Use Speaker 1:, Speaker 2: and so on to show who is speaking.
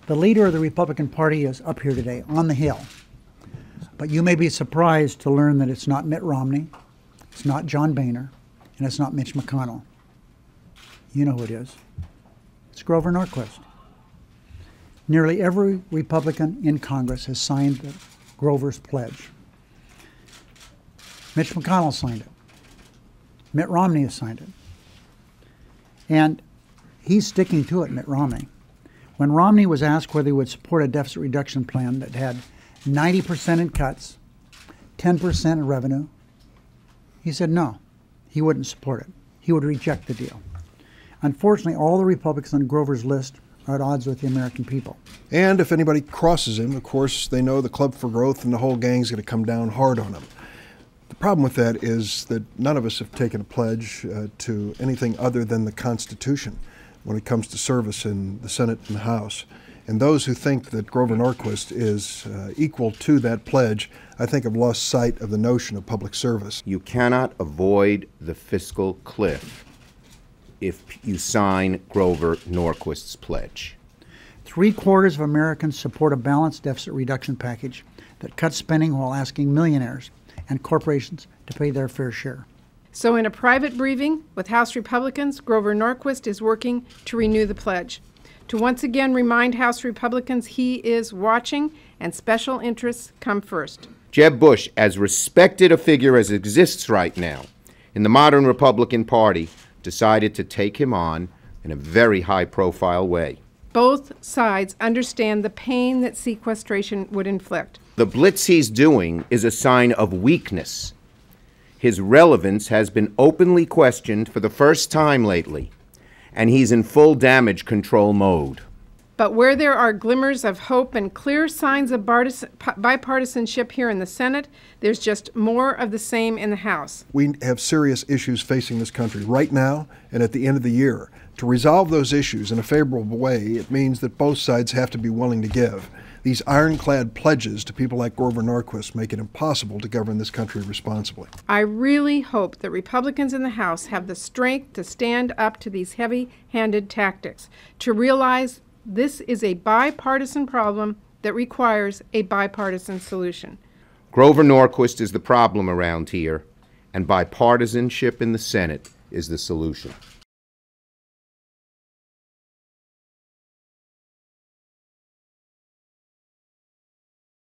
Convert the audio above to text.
Speaker 1: The leader of the Republican Party is up here today on the Hill. But you may be surprised to learn that it's not Mitt Romney, it's not John Boehner, and it's not Mitch McConnell. You know who it is. It's Grover Norquist. Nearly every Republican in Congress has signed Grover's pledge. Mitch McConnell signed it. Mitt Romney has signed it. And he's sticking to it, Mitt Romney. When Romney was asked whether he would support a deficit reduction plan that had 90% in cuts, 10% in revenue, he said no, he wouldn't support it. He would reject the deal. Unfortunately, all the Republicans on Grover's list are at odds with the American people.
Speaker 2: And if anybody crosses him, of course, they know the Club for Growth and the whole gang's going to come down hard on him. The problem with that is that none of us have taken a pledge to anything other than the Constitution when it comes to service in the Senate and the House. And those who think that Grover Norquist is equal to that pledge, I think have lost sight of the notion of public service.
Speaker 3: You cannot avoid the fiscal cliff if you sign Grover Norquist's pledge.
Speaker 1: 3/4 of Americans support a balanced deficit reduction package that cuts spending while asking millionaires and corporations to pay their fair share.
Speaker 4: So in a private briefing with House Republicans, Grover Norquist is working to renew the pledge, to once again remind House Republicans he is watching and special interests come first.
Speaker 3: Jeb Bush, as respected a figure as exists right now in the modern Republican Party, decided to take him on in a very high-profile way.
Speaker 4: Both sides understand the pain that sequestration would inflict.
Speaker 3: The blitz he's doing is a sign of weakness. His relevance has been openly questioned for the first time lately, and he's in full damage control mode.
Speaker 4: But where there are glimmers of hope and clear signs of bipartisanship here in the Senate, there's just more of the same in the House.
Speaker 2: We have serious issues facing this country right now and at the end of the year. To resolve those issues in a favorable way, it means that both sides have to be willing to give. These ironclad pledges to people like Grover Norquist make it impossible to govern this country responsibly.
Speaker 4: I really hope that Republicans in the House have the strength to stand up to these heavy-handed tactics, to realize this is a bipartisan problem that requires a bipartisan solution.
Speaker 3: Grover Norquist is the problem around here, and bipartisanship in the Senate is the solution.